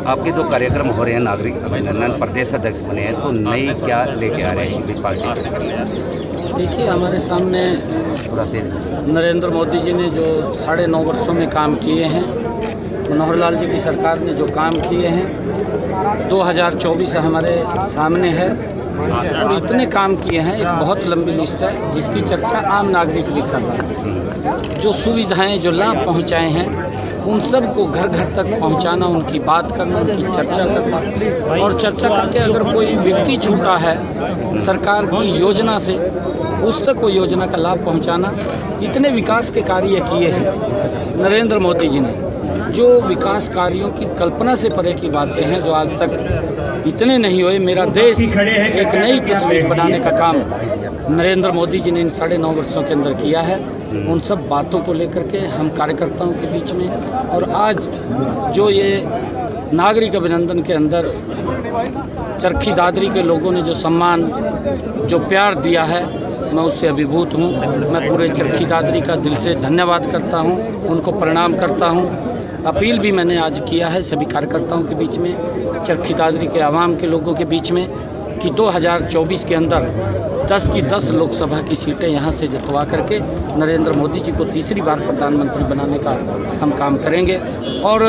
आपके जो कार्यक्रम हो रहे हैं नागरिक अभिनंदन प्रदेश अध्यक्ष बने हैं तो नई क्या लेके आ रहे हैं बीजेपी पार्टी? देखिए, हमारे सामने नरेंद्र मोदी जी ने जो 9.5 वर्षों में काम किए हैं, मनोहर लाल जी की सरकार ने जो काम किए हैं, 2024 हमारे सामने है और इतने काम किए हैं, एक बहुत लंबी लिस्ट है जिसकी चर्चा आम नागरिक भी कर रहा है। जो सुविधाएं, जो लाभ पहुंचाए हैं, उन सब को घर घर तक पहुंचाना, उनकी बात करना, उनकी चर्चा करना और चर्चा करके अगर कोई व्यक्ति छूटा है सरकार की योजना से, उस तक वो योजना का लाभ पहुंचाना। इतने विकास के कार्य किए हैं नरेंद्र मोदी जी ने, जो विकास कार्यों की कल्पना से परे की बातें हैं, जो आज तक इतने नहीं हुए। मेरा देश एक नई तस्वीर बनाने का काम नरेंद्र मोदी जी ने इन 9.5 वर्षों के अंदर किया है। उन सब बातों को लेकर के हम कार्यकर्ताओं के बीच में, और आज जो ये नागरिक अभिनंदन के अंदर चरखी दादरी के लोगों ने जो सम्मान, जो प्यार दिया है, मैं उससे अभिभूत हूँ। मैं पूरे चरखी दादरी का दिल से धन्यवाद करता हूँ, उनको प्रणाम करता हूँ। अपील भी मैंने आज किया है सभी कार्यकर्ताओं के बीच में, चरखी दादरी के आवाम के लोगों के बीच में, कि 2024 के अंदर 10 की 10 लोकसभा की सीटें यहाँ से जितवा करके नरेंद्र मोदी जी को तीसरी बार प्रधानमंत्री बनाने का हम काम करेंगे। और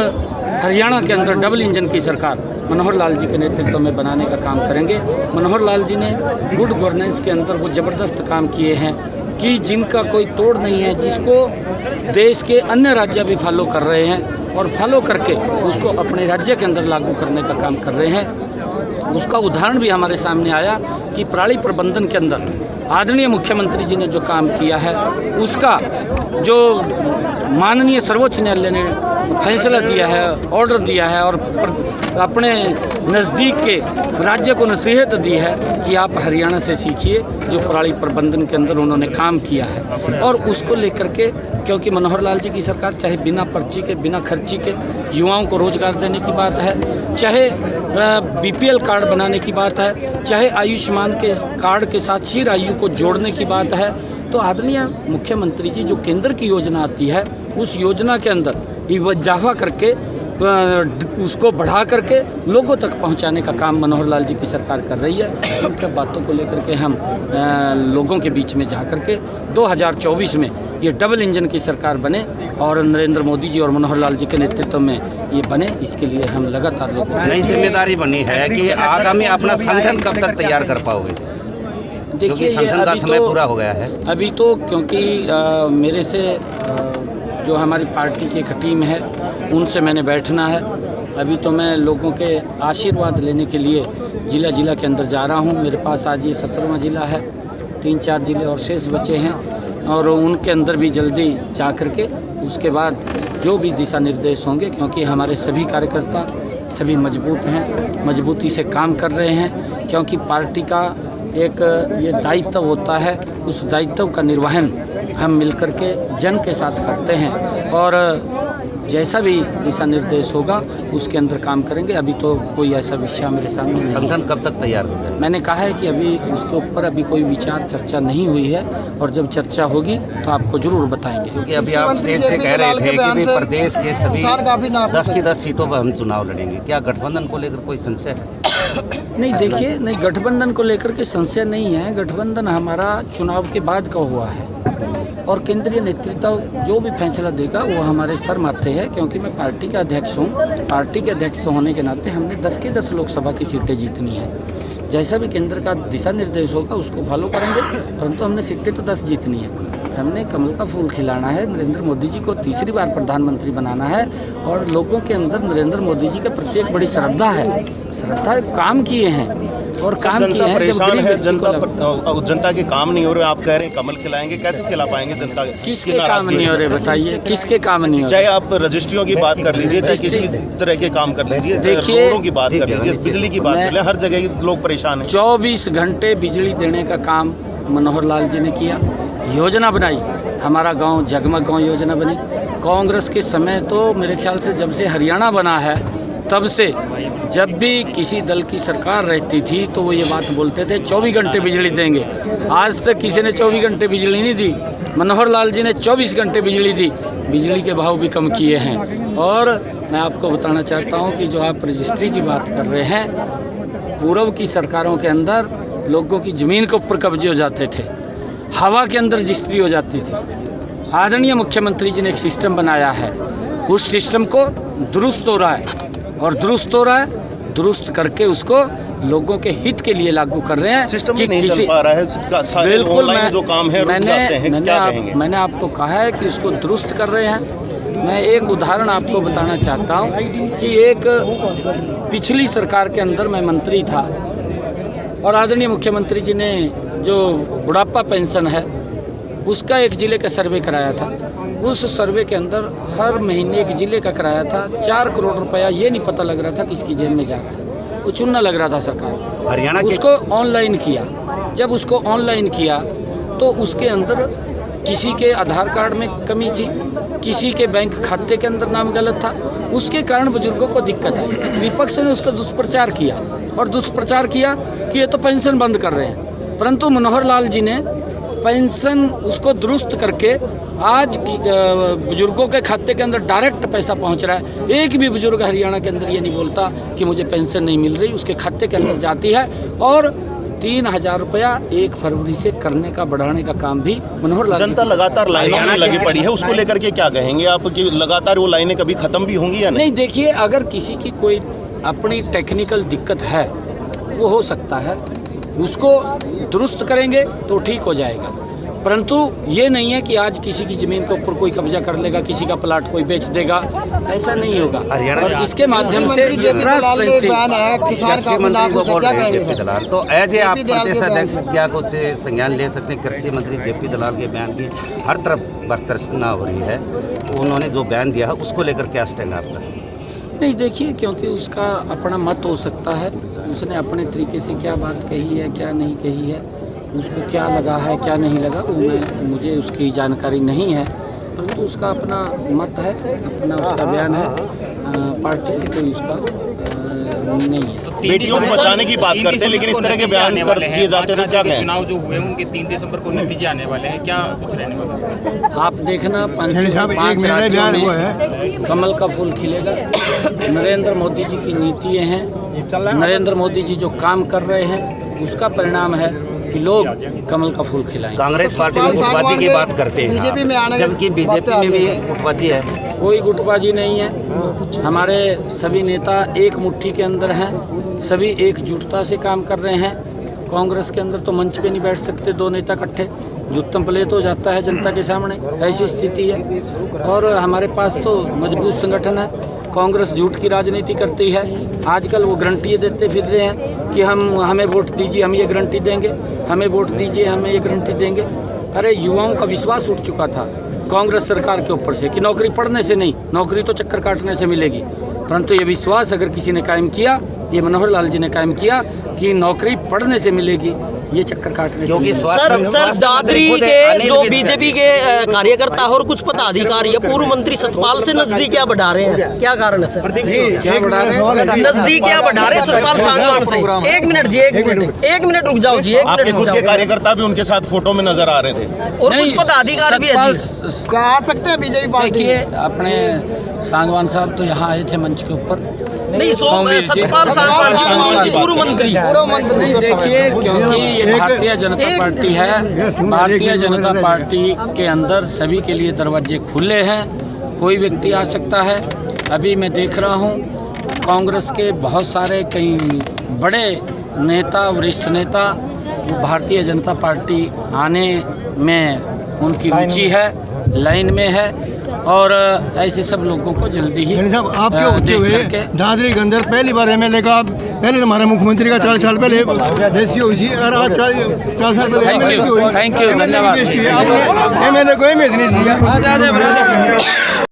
हरियाणा के अंदर डबल इंजन की सरकार मनोहर लाल जी के नेतृत्व में बनाने का काम करेंगे। मनोहर लाल जी ने गुड गवर्नेंस के अंदर वो ज़बरदस्त काम किए हैं कि जिनका कोई तोड़ नहीं है, जिसको देश के अन्य राज्य भी फॉलो कर रहे हैं और फॉलो करके उसको अपने राज्य के अंदर लागू करने का काम कर रहे हैं। उसका उदाहरण भी हमारे सामने आया कि पराली प्रबंधन के अंदर आदरणीय मुख्यमंत्री जी ने जो काम किया है, उसका जो माननीय सर्वोच्च न्यायालय ने फैसला दिया है, ऑर्डर दिया है और अपने नज़दीक के राज्य को नसीहत दी है कि आप हरियाणा से सीखिए, जो पराली प्रबंधन के अंदर उन्होंने काम किया है। और उसको लेकर के, क्योंकि मनोहर लाल जी की सरकार चाहे बिना पर्ची के, बिना खर्ची के युवाओं को रोजगार देने की बात है, चाहे BPL कार्ड बनाने की बात है, चाहे आयुष्मान के कार्ड के साथ चिर आयु को जोड़ने की बात है, तो आदरणीय मुख्यमंत्री जी जो केंद्र की योजना आती है, उस योजना के अंदर इजाफा करके उसको बढ़ा करके लोगों तक पहुंचाने का काम मनोहर लाल जी की सरकार कर रही है। इन सब बातों को लेकर के हम लोगों के बीच में जा कर के 2024 में ये डबल इंजन की सरकार बने और नरेंद्र मोदी जी और मनोहर लाल जी के नेतृत्व में ये बने, इसके लिए हम लगातार लोगों को नई जिम्मेदारी बनी है कि आगामी अपना संगठन कब तक तैयार कर पाओगे? देखिए, संगठन का समय पूरा हो गया है अभी तो, क्योंकि मेरे से जो हमारी पार्टी की एक टीम है उनसे मैंने बैठना है। अभी तो मैं लोगों के आशीर्वाद लेने के लिए ज़िला ज़िला के अंदर जा रहा हूँ। मेरे पास आज ये 17वां ज़िला है, 3-4 ज़िले और शेष बचे हैं और उनके अंदर भी जल्दी जा कर के उसके बाद जो भी दिशा निर्देश होंगे, क्योंकि हमारे सभी कार्यकर्ता सभी मजबूत हैं, मजबूती से काम कर रहे हैं, क्योंकि पार्टी का एक ये दायित्व होता है, उस दायित्व का निर्वहन हम मिलकर के जन के साथ करते हैं और जैसा भी दिशा निर्देश होगा उसके अंदर काम करेंगे। अभी तो कोई ऐसा विषय मेरे सामने नहीं। संगठन कब तक तैयार हो जाएगा? मैंने कहा है कि अभी उसके ऊपर अभी कोई विचार चर्चा नहीं हुई है और जब चर्चा होगी तो आपको जरूर बताएंगे। क्योंकि अभी आप स्टेज से कह रहे थे कि प्रदेश के सभी 10 की 10 सीटों पर हम चुनाव लड़ेंगे, क्या गठबंधन को लेकर कोई संशय है? नहीं, देखिए, नहीं, गठबंधन को लेकर के संशय नहीं है। गठबंधन हमारा चुनाव के बाद का हुआ है और केंद्रीय नेतृत्व जो भी फैसला देगा वो हमारे सर माथे है, क्योंकि मैं पार्टी का अध्यक्ष हूँ। पार्टी के अध्यक्ष होने के नाते हमने 10 की 10 लोकसभा की सीटें जीतनी है। जैसा भी केंद्र का दिशा निर्देश होगा उसको फॉलो करेंगे, परंतु हमने सीटें तो 10 जीतनी है। हमने कमल का फूल खिलाना है, नरेंद्र मोदी जी को तीसरी बार प्रधानमंत्री बनाना है और लोगों के अंदर नरेंद्र मोदी जी के प्रति एक बड़ी श्रद्धा है। श्रद्धा काम किए हैं और काम किए हैं। परेशान है जनता के काम नहीं हो रहे, आप कह रहे हैं कमल खिलाएंगे, कैसे खिला पाएंगे जनता? किसके काम नहीं हो रहे बताइए, किसके काम नहीं हो रहे? चाहे आप रजिस्ट्रियों की बात कर लीजिए, चाहे किसी तरह के काम कर लीजिए, देखिए, रोडों की बात कर लीजिए, बिजली की बात कर लीजिए, हर जगह लोग परेशान हैं। 24 घंटे बिजली देने का काम मनोहर लाल जी ने किया। योजना बनाई, हमारा गांव जगमग गांव योजना बनी। कांग्रेस के समय तो मेरे ख्याल से जब से हरियाणा बना है तब से जब भी किसी दल की सरकार रहती थी तो वो ये बात बोलते थे 24 घंटे बिजली देंगे। आज तक किसी ने 24 घंटे बिजली नहीं दी। मनोहर लाल जी ने 24 घंटे बिजली दी। बिजली के भाव भी कम किए हैं। और मैं आपको बताना चाहता हूं कि जो आप रजिस्ट्री की बात कर रहे हैं, पूर्व की सरकारों के अंदर लोगों की ज़मीन के ऊपर कब्जे हो जाते थे, हवा के अंदर रजिस्ट्री हो जाती थी। आदरणीय मुख्यमंत्री जी ने एक सिस्टम बनाया है, उस सिस्टम को दुरुस्त हो रहा है और दुरुस्त हो रहा है, दुरुस्त करके उसको लोगों के हित के लिए लागू कर रहे हैं। सिस्टम भी नहीं चल पा रहा है, सारे ऑनलाइन जो काम है रुक जाते हैं, क्या कहेंगे? मैंने आपको कहा है कि उसको दुरुस्त कर रहे हैं। मैं एक उदाहरण आपको बताना चाहता हूँ कि एक पिछली सरकार के अंदर मैं मंत्री था और आदरणीय मुख्यमंत्री जी ने जो बुढ़ापा पेंशन है उसका एक ज़िले का सर्वे कराया था। उस सर्वे के अंदर हर महीने एक ज़िले का कराया था, 4 करोड़ रुपया ये नहीं पता लग रहा था किसकी जेब में जा रहा है, वो चुनना लग रहा था सरकार। हरियाणा उसको ऑनलाइन किया, जब उसको ऑनलाइन किया तो उसके अंदर किसी के आधार कार्ड में कमी थी, किसी के बैंक खाते के अंदर नाम गलत था, उसके कारण बुजुर्गों को दिक्कत आई। विपक्ष ने उसका दुष्प्रचार किया और दुष्प्रचार किया कि ये तो पेंशन बंद कर रहे हैं, परंतु मनोहर लाल जी ने पेंशन उसको दुरुस्त करके आज बुजुर्गों के खाते के अंदर डायरेक्ट पैसा पहुंच रहा है। एक भी बुजुर्ग हरियाणा के अंदर ये नहीं बोलता कि मुझे पेंशन नहीं मिल रही, उसके खाते के अंदर जाती है। और 3,000 रुपया 1 फरवरी से करने का, बढ़ाने का काम भी मनोहर लाल। जनता लगातार लाइनों में लगी पड़ी है, उसको लेकर के क्या कहेंगे आप कि लगातार वो लाइनें कभी खत्म भी होंगी या नहीं? देखिए, अगर किसी की कोई अपनी टेक्निकल दिक्कत है वो हो सकता है, उसको दुरुस्त करेंगे तो ठीक हो जाएगा, परंतु ये नहीं है कि आज किसी की ज़मीन के ऊपर कोई कब्जा कर लेगा, किसी का प्लाट कोई बेच देगा, ऐसा नहीं होगा। और इसके माध्यम से तो एज ए आप प्रदेश अध्यक्ष क्या कुछ संज्ञान ले सकते हैं? कृषि मंत्री जेपी दलाल के बयान की हर तरफ बर्तरसना हो रही है, उन्होंने जो बयान दिया है उसको लेकर क्या स्टैंड आपका? नहीं, देखिए, क्योंकि उसका अपना मत हो सकता है, उसने अपने तरीके से क्या बात कही है, क्या नहीं कही है, उसको क्या लगा है, क्या नहीं लगा, मुझे उसकी जानकारी नहीं है, परंतु उसका अपना मत है, अपना उसका बयान है, पार्टी से कोई उसका नहीं है। बेटियों को बचाने की बात करते हैं, लेकिन इस तरह के बयान किए जाते हैं, क्या कहें? चुनाव जो हुए उनके 3 दिसंबर को नतीजे आने वाले हैं, क्या कुछ रहने वाला है? आप देखना, 5 राज्यों में कमल का फूल खिलेगा। नरेंद्र मोदी जी की नीतियाँ हैं, नरेंद्र मोदी जी जो काम कर रहे हैं उसका परिणाम है कि लोग कमल का फूल खिलाएं। कांग्रेस पार्टी में गुटबाजी की बात करते हैं, बीजेपी में आने, जबकि बीजेपी में भी गुटबाजी है। कोई गुटबाजी नहीं है, हमारे सभी नेता एक मुट्ठी के अंदर हैं, सभी एकजुटता से काम कर रहे हैं। कांग्रेस के अंदर तो मंच पे नहीं बैठ सकते 2 नेता इकट्ठे, जुत्तम प्लेट हो जाता है जनता के सामने, ऐसी स्थिति है। और हमारे पास तो मजबूत संगठन है। कांग्रेस झूठ की राजनीति करती है, आजकल वो गारंटी देते फिर रहे हैं कि हमें वोट दीजिए, हम ये गारंटी देंगे, हमें वोट दीजिए, हमें ये गारंटी देंगे। अरे, युवाओं का विश्वास उठ चुका था कांग्रेस सरकार के ऊपर से कि नौकरी पढ़ने से नहीं, नौकरी तो चक्कर काटने से मिलेगी, परंतु ये विश्वास अगर किसी ने कायम किया, ये मनोहर लाल जी ने कायम किया कि नौकरी पढ़ने से मिलेगी, ये चक्कर काटने से। सर दादरी के जो बीजेपी के कार्यकर्ता और कुछ पदाधिकारी पूर्व मंत्री सतपाल से नजदीकियां बढ़ा रहे हैं, क्या कारण है सर? क्या बढ़ा रहे हैं? नजदीकियां बढ़ा रहे हैं सतपाल सांगवान से। एक मिनट जी, एक मिनट रुक जाओ जी, आपके खुद के कार्यकर्ता भी उनके साथ फोटो में नजर आ रहे थे और कुछ पदाधिकारी भी आ सकते हैं बीजेपी पार्टी। देखिए, अपने सांगवान साहब तो यहाँ आए थे मंच के ऊपर, नहीं, सतपाल सांगवान पूर्व मंत्री। नहीं, देखिए, क्योंकि ये भारतीय जनता पार्टी है, भारतीय जनता पार्टी के अंदर सभी के लिए दरवाजे खुले हैं, कोई व्यक्ति आ सकता है। अभी मैं देख रहा हूँ कांग्रेस के बहुत सारे कई बड़े नेता, वरिष्ठ नेता भारतीय जनता पार्टी आने में उनकी रुचि है, लाइन में है, और ऐसे सब लोगों को जल्दी ही आपके होते हुए दादरी के अंदर पहली बार एमएलए का, पहले तो हमारे मुख्यमंत्री का 40 साल पहले जैसी हुई थी और आज 40 साल पहले थैंक यू, धन्यवाद। एमएलए को इमेज नहीं दिया।